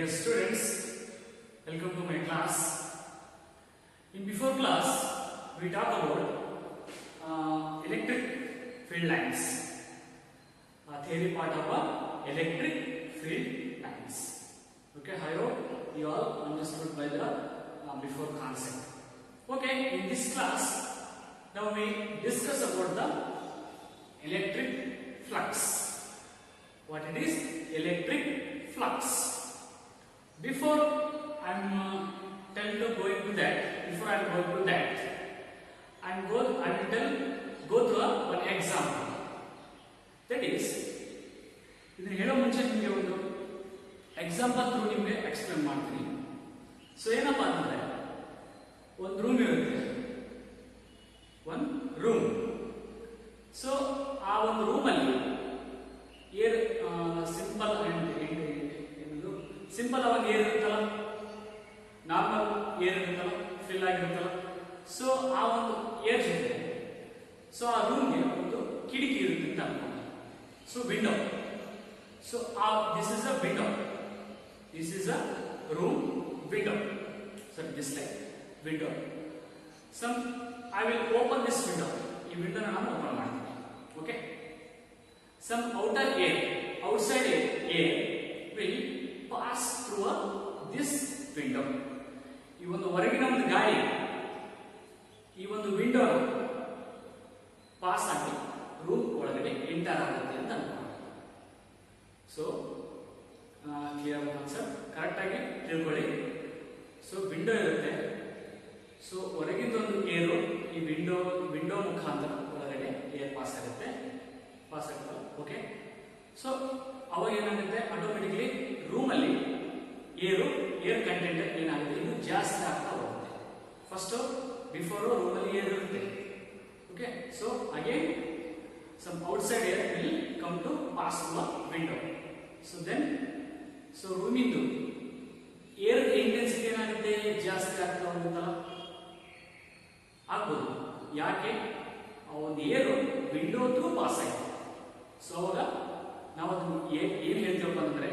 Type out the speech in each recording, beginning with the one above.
Dear students, welcome to my class. In before class, we talk about electric field lines. Theory part of electric field lines. Okay, I hope you all understood by the before concept. Okay, in this class, now we discuss about the electric flux. What it is? Electric flux. Before I am telling to go into that, before I am going to that, I will go through one example. That is, ಇದನ್ನ ಹೇಳೋ ಮುಂಚೆ ನಿಮಗೆ ಒಂದು example through ನಿಮಗೆ explain ಮಾಡ್ತೀನಿ. So ಏನಪ್ಪಾ ಅಂದ್ರೆ ಒಂದು ರೂಮ್ ಇರುತ್ತೆ, ಒಂದು ರೂಮ್. ಸೊ ಆ ಒಂದು ರೂಮಲ್ಲಿ ಏರ್ ಸಿಂಪಲ್ ಸಿಂಪಲ್ ಆಗಿ ಏರ್ ಇರುತ್ತಲ್ಲ, ನಾರ್ಮಲ್ ಏರ್ ಇರುತ್ತಲ್ಲ, ಫಿಲ್ ಆಗಿರುತ್ತಲ್ಲ. ಸೊ ಆ ಒಂದು ಏರ್ ಜೊತೆ ಸೊ ಆ ರೂಮ್ಗೆ ಒಂದು ಕಿಟಕಿ ಇರುತ್ತೆ ಅಂತ ಅನ್ಕೊಂಡು. So window. So this is a window. This is a room window. So this like window. Some I will open this window. ಈ ವಿಂಡೋನ ನಾನು ಓಪನ್ ಮಾಡ್ತೀನಿ. Okay. Some outer air, outside air will pass through this window. ಈ ಒಂದು ಹೊರಗಿನ ಒಂದು ಗಾಳಿ ಈ ಒಂದು ವಿಂಡೋ ಪಾಸ್ ಆಗಿ ರೂಮ್ ಒಳಗಡೆ ಎಂಟರ್ ಆಗುತ್ತೆ ಅಂತ ಅನ್ಕೊಳ್ಳಿ. ಸೊ ಕ್ಲಿಯರ್ ಕಾನ್ಸೆಪ್ಟ್ ಕರೆಕ್ಟ್ ಆಗಿ ತಿಳ್ಕೊಳ್ಳಿ. ಸೊ ವಿಂಡೋ ಇರುತ್ತೆ. ಸೊ ಹೊರಗಿಂದ ಒಂದು ಏರು ಈ ವಿಂಡೋ ಮುಖಾಂತರ ಒಳಗಡೆ ಏರ್ ಪಾಸ್ ಆಗುತ್ತೆ. ಓಕೆ. ಸೊ ಅವಾಗ ಏನಾಗುತ್ತೆ, ಆಟೋಮೆಟಿಕ್ಲಿ ರೂಮಲ್ಲಿ ಏರ್ ಕಂಟೆಂಟ್ ಏನಾಗುತ್ತೆ, ಇನ್ನು ಜಾಸ್ತಿ ಆಗ್ತಾ ಹೋಗುತ್ತೆ. ಫಸ್ಟ್ ಬಿಫೋರ್ ರೂಮಲ್ಲಿ ಏರ್ ಇರುತ್ತೆ. Okay. So again some outside air will come to pass through window. So then so ರೂಮಿಂದು ಏರ್ ಇಂಟೆನ್ಸಿಟಿ ಏನಾಗುತ್ತೆ, ಜಾಸ್ತಿ ಆಗ್ತಾ ಹೋಗುತ್ತಲ್ಲ, ಆಗ್ಬೋದು. ಯಾಕೆ? ಆ ಒಂದು ಏರು ವಿಂಡೋ ಥ್ರೂ ಪಾಸ್ ಆಯ್ತು. ಸೊ ಅವಾಗ ನಾವು ಅದನ್ನು ಏನ್ ಹೇಳ್ತೀವಪ್ಪ ಅಂದ್ರೆ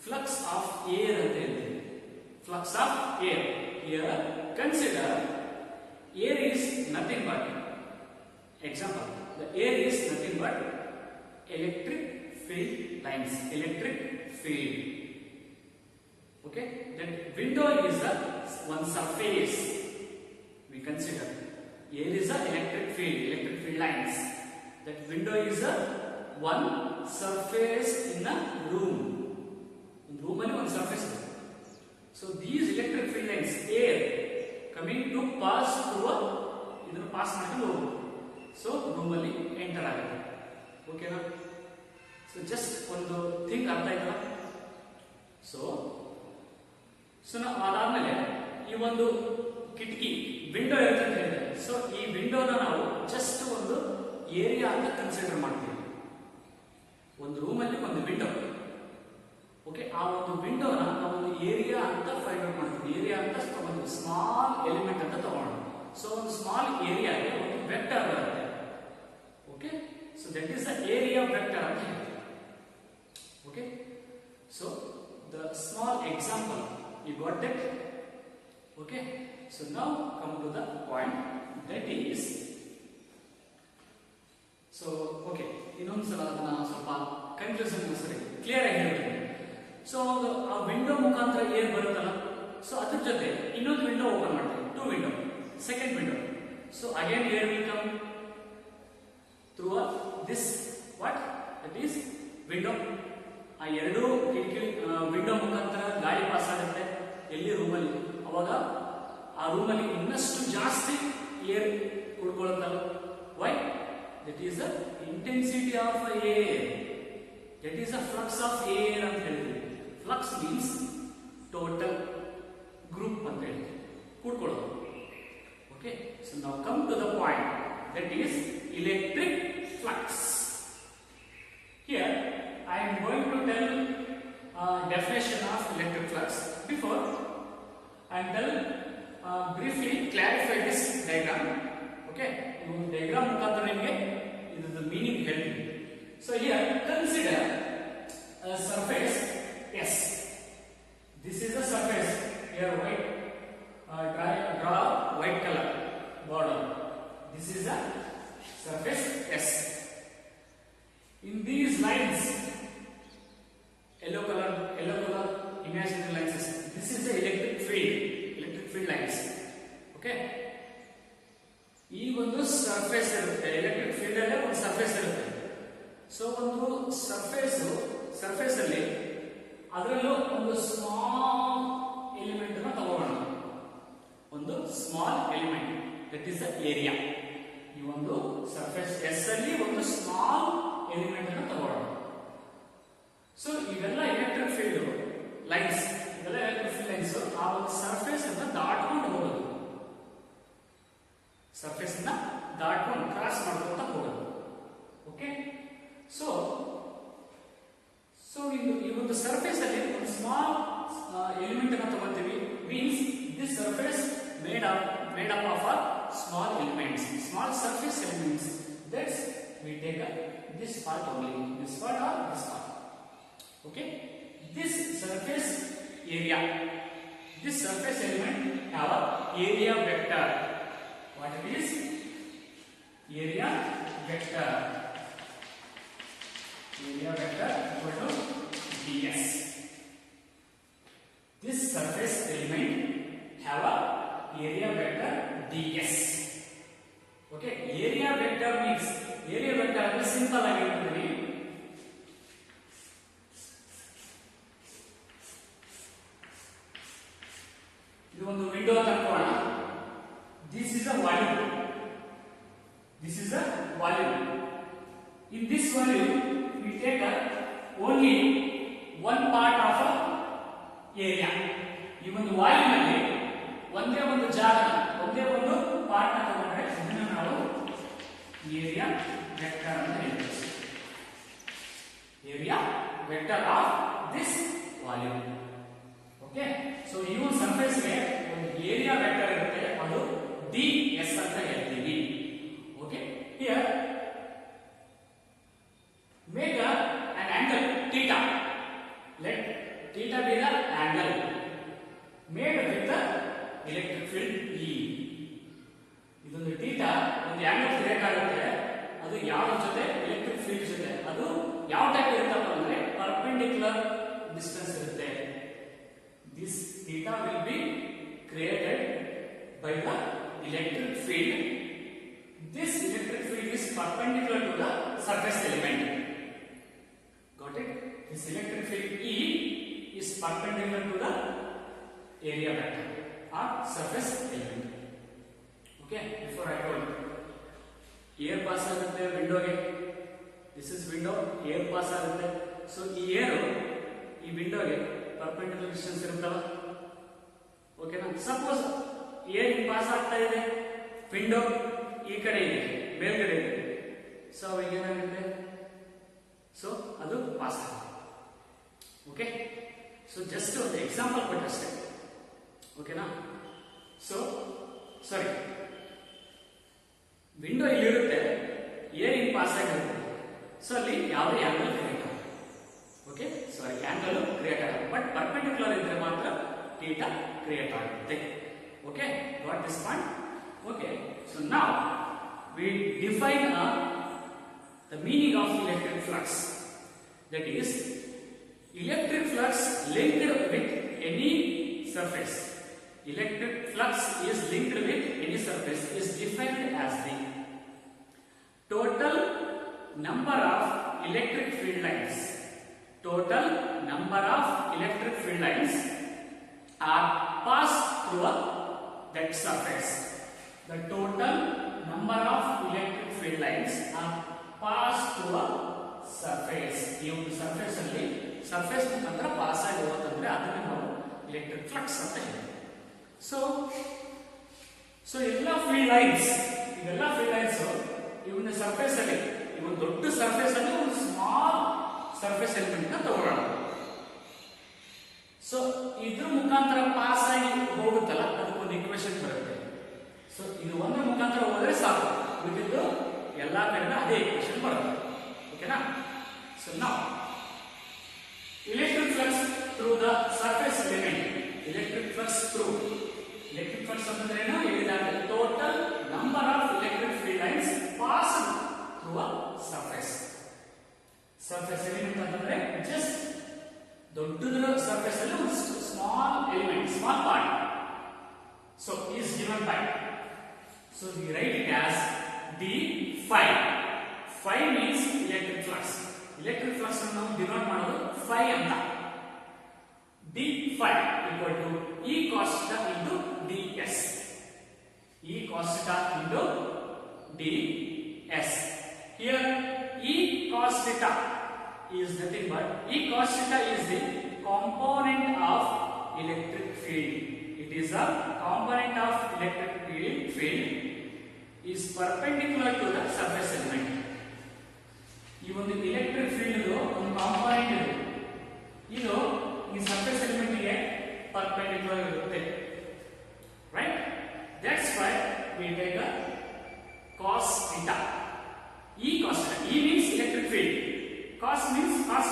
ಫ್ಲಕ್ಸ್ ಆಫ್ ಏರ್ ಅಂತ ಹೇಳ್ತೀವಿ. Flux of air. Here consider air is nothing but, example, the air is nothing but electric field lines, electric field. Okay. Then window is the one surface. We consider air is the electric field lines. That window is a one surface in a room. In room ಅಲ್ಲಿ one surface ಇದೆ. So these electric field lines, air coming to pass through ಇದನ್ನು pass ಮಾಡ್ಕೊಂಡು ಹೋಗುತ್ತೆ. So room ಅಲ್ಲಿ enter ಆಗುತ್ತೆ. ಓಕೆನಾ? So just ಒಂದು thing ಅರ್ಥ ಆಯ್ತಲ್ಲ? ಸೊ ನಾವು ಅದಾದ್ಮೇಲೆ ಈ ಒಂದು ಕಿಟಕಿ ವಿಂಡೋ ಇರುತ್ತೆ ಅಂತ ಹೇಳಿದೆ. ಸೊ ಈ ವಿಂಡೋನ ನಾವು ಜಸ್ಟ್ ಒಂದು ಏರಿಯಾ ಅಂತ ಕನ್ಸಿಡರ್ ಮಾಡ್ತೀವಿ. ಒಂದು ರೂಮಲ್ಲಿ ಒಂದು ವಿಂಡೋ. ಓಕೆ. ಆ ಒಂದು ವಿಂಡೋನ ನಾವು ಒಂದು ಏರಿಯಾ ಅಂತ ಫೈಂಡ್ ಔಟ್ ಮಾಡ್ತೀವಿ. ಏರಿಯಾ ಅಂತ ಒಂದು ಸ್ಮಾಲ್ ಎಲಿಮೆಂಟ್ ಅಂತ ತಗೋಣ. ಸೊ ಒಂದು ಸ್ಮಾಲ್ ಏರಿಯಾಗೆ ಒಂದು ವೆಕ್ಟರ್ ಬರುತ್ತೆ. Okay. So that is the area vector ಅಂತ ಹೇಳ್ತೀವಿ. Okay. So the small example you got that. Okay. So now come to the point. That is so okay. ಇನ್ನೊಂದ್ಸಲ ಅದನ್ನ ಸ್ವಲ್ಪ ಕನ್ಫ್ಯೂಷನ್ ಸರಿ ಕ್ಲಿಯರ್ ಆಗಿ ಹೇಳ್ತೀನಿ. ಸೊ ಆ ವಿಂಡೋ ಮುಖಾಂತರ ಏರ್ ಬರುತ್ತಲ್ಲ, ಸೊ ಅದ್ರ ಜೊತೆ ಇನ್ನೊಂದು ವಿಂಡೋ ಓಪನ್ ಮಾಡ್ತೀವಿ. Two window, second window. So again air will come through this what that is window. ಆ ಎರಡು ಕಿಟಕಿ ವಿಂಡೋ ಮುಖಾಂತರ ಗಾಳಿ ಪಾಸ್ ಆಗುತ್ತೆ ಎಲ್ಲಿ ರೂಮಲ್ಲಿ. ಅವಾಗ ಆ ರೂಮಲ್ಲಿ ಇನ್ನಷ್ಟು ಜಾಸ್ತಿ ಏರ್ ಕುಡ್ಕೊಳ್ಳುತ್ತಲ್ಲ. Why? That is the intensity of air. That is the flux of air ಅಂತ ಹೇಳ್ತೀವಿ. Flux means total group ಅಂತ ಹೇಳ್ತೀವಿ, ಕೂಡ್ಕೊಳ್ಳೋದು. Okay. So now come to the point. That is electric flux. Here I am going to tell definition of electric flux. Before I will briefly clarify this diagram. Okay. Diagram ಮುಖಾಂತರ ನಿಮಗೆ ಇದರ meaning ಹೇಳ್ತೀನಿ. So here consider a surface S. Field lines. Okay, ಈ ಒಂದು surface ಇರುತ್ತೆ, electric field ಅಲ್ಲೇ ಒಂದು surface ಇರುತ್ತೆ. ಸೊ ಒಂದು ಸರ್ಫೇಸ್ ಅಲ್ಲಿ ಅದರಲ್ಲೂ ಒಂದು ಸ್ಮಾಲ್ ಎಲಿಮೆಂಟ್ ಅನ್ನು ತಗೋಣ. ಒಂದು small element that is the area. ಈ ಒಂದು ಸರ್ಫೇಸ್ ಎಸ್ ಅಲ್ಲಿ ಒಂದು ಸ್ಮಾಲ್ ಎಲಿಮೆಂಟ್ ಅನ್ನು ತಗೋಣ. ಸೊ ಇವೆಲ್ಲ ಎಲೆಕ್ಟ್ರಿಕ್ ಫೀಲ್ಡ್ ಲೈನ್ಸ್, ಇವೆಲ್ಲ ಎಲೆಕ್ಟ್ರಿಕ್ ಫೀಲ್ಡ್ ಲೈನ್ಸ್ ಆ ಒಂದು ಸರ್ಫೇಸ್ ಅನ್ನು ದಾಟ್ಕೊಂಡು ಹೋಗೋದು, ಸರ್ಫೇಸ್ ಅನ್ನ ದಾಟ್ಕೊಂಡು ಕ್ರಾಸ್ ಮಾಡ್ಕೊಂತ ಹೋಗೋದು. ಓಕೆ, ಸೊ ಈ ಒಂದು ಸರ್ಫೇಸ್ ಅಲ್ಲಿ ಒಂದು ಸ್ಮಾಲ್ ಎಲಿಮೆಂಟ್ ಅನ್ನು ತಗೊಳ್ತೀವಿ. Means this surface made up of a small elements, small surface elements. That's we take this part only, this part or this part. Okay, this surface area, this surface element have a area vector. What it is? Area vector. Area vector equal to ds. This surface element have a area vector ds. Okay, area vector means area vector ಅಂದ್ರೆ simple ಆಗಿ ಹೇಳ್ತೀನಿ. ಇದು ಒಂದು window ಅಂತ ಅನ್ಕೋಣ. This is a volume. This is a volume. In this volume we take only one part of a area. ಈ ಒಂದು volume ಅಲ್ಲಿ ಒಂದೇ ಒಂದು ಜಾಗ, ಒಂದೇ ಒಂದು ಪಾರ್ಟ್ ನ ತಗೊಂಡ್ರೆ ಇದನ್ನ ನಾವು ಏರಿಯಾ ವೆಕ್ಟರ್ ಅಂತ ಹೇಳ್ತೀವಿ. Area vector of this volume. Okay, so ಈ ಒಂದು ಸರ್ಫೇಸ್ ಗೆ ಒಂದು ಏರಿಯಾ ವೆಕ್ಟರ್ ಇರುತ್ತೆ, ಅದು ds ಅಂತ ಹೇಳ್ತೀವಿ. Okay, here make an angle theta. Let theta be the angle made with the electric field E. ಇದೊಂದು ಥೀಟಾ ಒಂದು ಆಂಗಲ್ ಕ್ರಿಯೇಟ್ ಆಗುತ್ತೆ, ಅದು ಯಾವ ಜೊತೆ ಎಲೆಕ್ಟ್ರಿಕ್ ಫೀಲ್ಡ್ ಜೊತೆ. ಅದು ಯಾವ ಟೈಪ್ ಇರುತ್ತಪ್ಪ ಅಂದ್ರೆ ಪರ್ಪೆಂಡಿಕ್ಯುಲರ್ ಡಿಸ್ಟೆನ್ಸ್ ಇರುತ್ತೆ. This theta will be created by the electric field. This electric field is perpendicular to the surface element. Got it? This electric field E is perpendicular to the area vector or surface element. Okay, before I told air pass ಆಗುತ್ತೆ ವಿಂಡೋಗೆ. This is window, air pass ಆಗುತ್ತೆ. So ಈ air ಈ ವಿಂಡೋಗೆ perpendicular distance ಇರುತ್ತಲ್ಲ. ಓಕೆನಾ? Suppose air pass ಆಗ್ತಾ ಇದೆ, window ಈ ಕಡೆ ಇದೆ, ಮೇಲ್ಗಡೆ ಇದೆ. ಸೊ ಅವಾಗ ಏನಾಗುತ್ತೆ? ಸೊ ಅದು ಪಾಸ್ ಆಗುತ್ತೆ. ಓಕೆ, ಸೊ ಜಸ್ಟ್ ಒಂದು ಎಕ್ಸಾಂಪಲ್ ಕೊಟ್ಟಷ್ಟೇ. ಓಕೆನಾ? ಸೊ ಸಾರಿ, ವಿಂಡೋ ಇಲ್ಲಿರುತ್ತೆ, ಏರ್ ಹಿಂಗ್ ಪಾಸ್ ಆಗಿರುತ್ತೆ. ಸೊ ಅಲ್ಲಿ ಯಾವುದೇ ಆಂಗಲ್ ಕ್ರಿಯೇಟ್ ಆಗಲ್ಲ. ಓಕೆ, ಸಾರಿ, ಆಂಗಲ್ ಕ್ರಿಯೇಟ್ ಆಗಲ್ಲ. ಬಟ್ ಪರ್ಪೆಂಡಿಕ್ಯುಲರ್ ಇದ್ರೆ ಮಾತ್ರ ಥೀಟಾ ಕ್ರಿಯೇಟ್ ಆಗುತ್ತೆ. Okay, got this point? Okay, so now we define the meaning of electric flux. That is, electric flux linked with any surface. Electric flux is linked with any surface is defined as the total number of electric field lines. Total number of electric field lines are passed through that surface. The total number of electric field lines are passed through a surface. ಈ ಒಂದು surface ಅಲ್ಲಿ surface ಮುಖಾಂತರ pass ಆಗಿ ಹೋಗುತ್ತಂದ್ರೆ ಅದನ್ನ ನಾವು electric flux ಅಂತ ಹೇಳ್ತೀವಿ. So ಎಲ್ಲ ಫೀಲ್ಡ್ ಲೈನ್ಸ್, ಇವೆಲ್ಲ ಫೀಲ್ಡ್ ಲೈನ್ಸ್ ಈ ಒಂದು ಸರ್ಫೇಸ್ ಅಲ್ಲಿ, ಈ ಒಂದು ದೊಡ್ಡ ಸರ್ಫೇಸ್ ಅಲ್ಲಿ ಒಂದು ಸ್ಮಾಲ್ ಸರ್ಫೇಸ್ ಎಲಿಮೆಂಟ್ ನ ತಗೊಳ್ಳೋಣ. ಸೊ ಇದ್ರ ಮುಖಾಂತರ ಪಾಸ್ ಆಗಿ ಹೋಗುತ್ತಲ್ಲ, ಅದಕ್ಕೊಂದು ಇಕ್ವೇಶನ್ ಬರುತ್ತೆ. ಸೊ ಇದು ಒಂದ್ರ ಮುಖಾಂತರ ಹೋದ್ರೆ ಸಾಕು, ಉಳಿದಿದ್ದು ಎಲ್ಲಾ ಕಡೆ ಅದೇ ಇಕ್ವೇಶನ್ ಬರುತ್ತೆ. ಓಕೆನಾ? ಸೊ ನಾವು electric flux through the surface element. Electric flux through. Electric flux ಅಂದ್ರೆ ಏನು? ಹೇಳಿದಾಗ total number of electric field lines passed through a surface. Surface element ಅಂತಂದ್ರೆ just ದೊಡ್ಡದರ ಸರ್ಫೇಸ್ ಅಲ್ಲಿ ಒಂದು small element, small part. So is given by. So we write it as d phi. Phi means electric flux. Electric flux ಅನ್ನು ನಾವು denote ಮಾಡೋದು phi ಅಂತ. d phi equal to E cos theta into ds. E cos theta into ds. Here E cos theta is nothing but E cos theta is the component of electric field. It is a component of electric field is perpendicular to the surface element. ಈ ಒಂದು electric field ಒಂದು component ಇದು ಈ surface element ಗೆ perpendicular ಇರುತ್ತೆ. Right? That's why we take a cos theta. E cos theta. E means electric field. Cos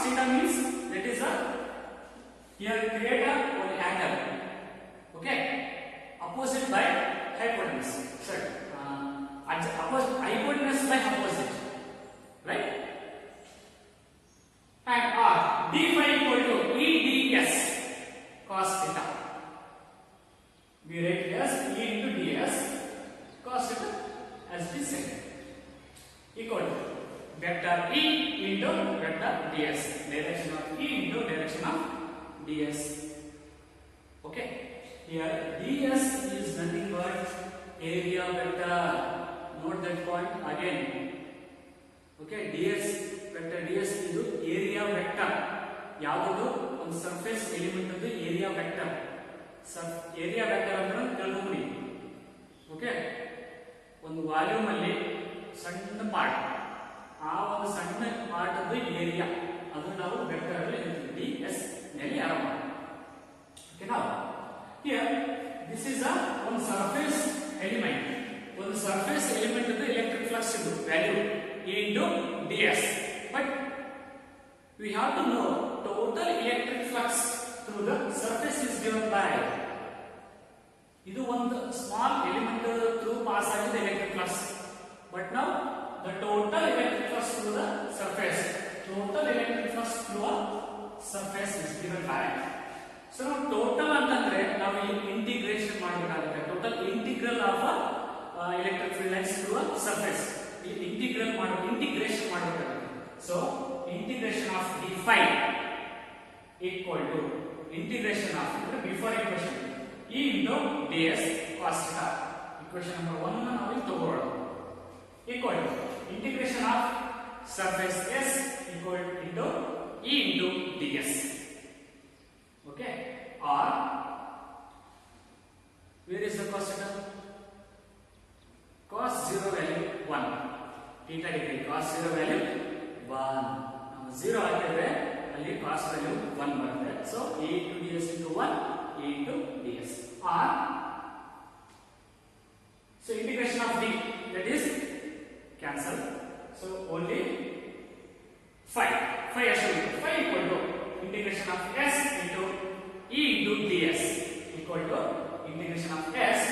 theta means that is a here create a one angle. Okay? Opposite by hypotenuse. Sorry. Opposite hypotenuse by opposite. Right? And R d phi equal to E ds cos theta. We write it as E into ds cos theta as the same. Equal to vector E into vector ds. Direction of E into direction of ds. Okay? Here ds is nothing but area vector. Note that point again. Okay? ds vector ds is area vector. ಯಾವುದು ಒಂದು surface element ಅದು area vector. Area vector ಅಂದ್ರೆ ತಿಳ್ಕೊಂಡ್ಬಿಡಿ. Okay, ಒಂದು volume ಅಲ್ಲಿ ಸಣ್ಣ part, ಆ ಒಂದು ಸಣ್ಣ ಪಾರ್ಟ್ ಅದು ಏರಿಯಾ, ಅದು ನಾವು ವೆಕ್ಟರ್ ಅಲ್ಲಿ ds ನಲ್ಲಿ ಆರಂಭ. ಓಕೆ, ನಾವು ಹಿಯರ್ ದಿಸ್ ಇಸ್ ಅ ಒಂದು ಸರ್ಫೇಸ್ ಎಲಿಮೆಂಟ್. ಒಂದು ಸರ್ಫೇಸ್ ಎಲಿಮೆಂಟ್ ಅದು ಎಲೆಕ್ಟ್ರಿಕ್ ಫ್ಲಕ್ಸ್ ಇದು value into ds. But we have to know total electric flux through the surface is given by. ಇದು ಒಂದು ಸ್ಮಾಲ್ ಎಲಿಮೆಂಟ್ ಥ್ರೂ ಪಾಸ್ ಆಗಿದೆ electric flux. But now the total electric flux through the surface. Total electric flux through a surface is given by. So now total ಅಂತಂದ್ರೆ ನಾವು ಇಲ್ಲಿ integration ಮಾಡಬೇಕಾಗುತ್ತೆ. Total integral of a electric field lines through a surface. Integration ಮಾಡಬೇಕಾಗುತ್ತೆ. So integration of d phi equal to integration of before equation E into ds cos theta. Equation number 1 ನಾವು ಇಲ್ಲಿ ತಗೊಳ್ಳೋಣ. Equal to integration of surface S equal into E into ds. Okay, or where is the cos theta? Cos 0 value 1. Theta degree cos 0 value 1. ನಾವು 0 ಹಾಕಿದ್ರೆ ಅಲ್ಲಿ cos value 1 ಬರುತ್ತೆ. So E into ds into 1, E into ds. Or so integration of d, that is cancel. So only phi equal to integration of s into E into ds equal to integration of s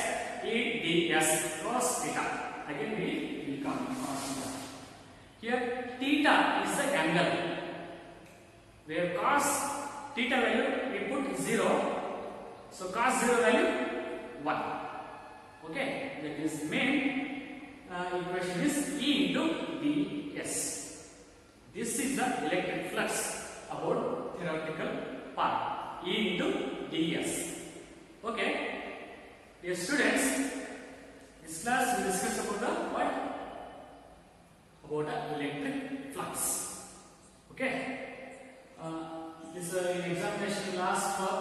E ds cos theta. Again we will come cos theta. Here theta is the angle where cos theta value we put 0. So cos 0 value 1. Okay, that is main equation is E into ds. This is the electric flux about theoretical part. E into ds. Okay, dear students, this class we discuss about the what? About the electric flux. Okay, this in examination last for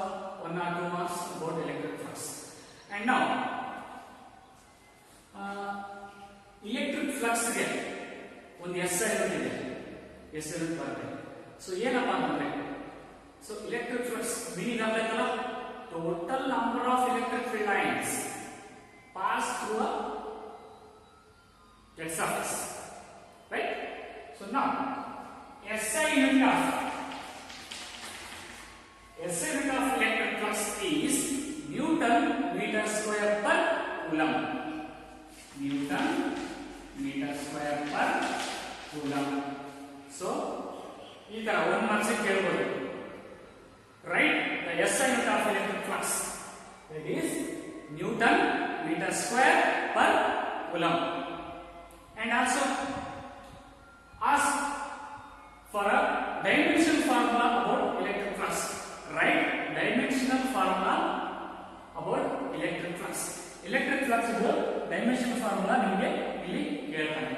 1 or 2 marks about electric flux. And now electric flux ಗೆ ಒಂದು SI ಇದೆ, SI ಬರುತ್ತೆ. So ಏನಪ್ಪಾ ಅಂದ್ರೆ, so electric flux meaning ಆಗಬೇಕಲ್ಲ, total number of electric field lines pass through that surface, right? So now SI unit of electric flux is Newton meter square per coulomb. Newton meter square per coulomb. So ಈ ತರ ಒಂದು marks ಕೇಳಬಹುದು. Write the SI unit of electric flux. That is Newton meter square per coulomb. And also ask for a dimensional formula about electric flux. Write dimensional formula about electric flux. Electric flux ಇದು dimensional formula ನಿಮಗೆ ಇಲ್ಲಿ ಹೇಳ್ತಾನೆ.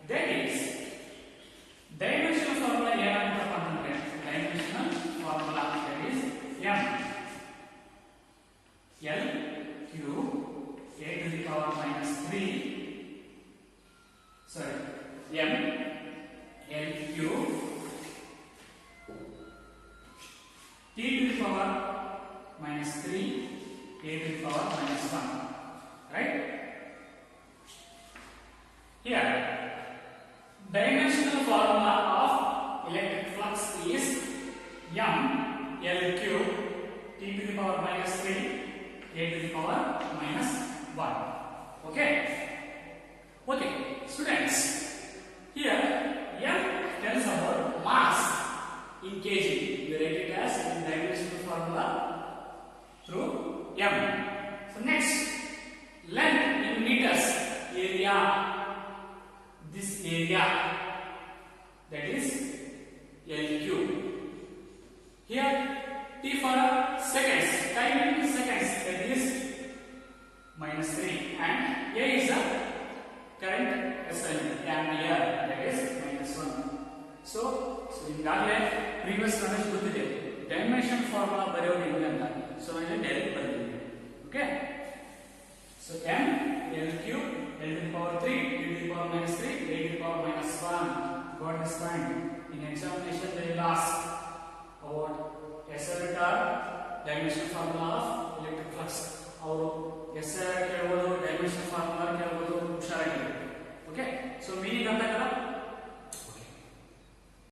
That is dimensional formula ಏನಂತಪ್ಪ ಅಂತಂದ್ರೆ dimensional formula that is m L cube a to the power minus 3 sorry m L cube t to the power minus 3 a to the power minus 1, right? Here dimensional formula of electric flux is m L cube t to the power minus 3 a to the power minus 1. Okay, students, here m tells about mass in kg. We write it as in dimensional formula through m. So next, length in meters, area, this area, that is L cube. Here t for seconds, time in seconds, that is minus 3, and a is a current SI ampere, that is minus 1. So ಈಗಾಗಲೇ previous concept ಗೊತ್ತಿದೆ, dimension formula ಬರೆಯೋದು ಹೆಂಗೆ ಅಂತ. So ನಾನು direct ಬರ್ತೀನಿ. Okay, so m L cube L to the power 3 a to the power minus 3 a to the power minus 1. Got this point? In examination they will ask about SI vector dimension formula of electric flux. ಅವರು SI ಕೇಳಬಹುದು, dimension formula ಕೇಳಬಹುದು.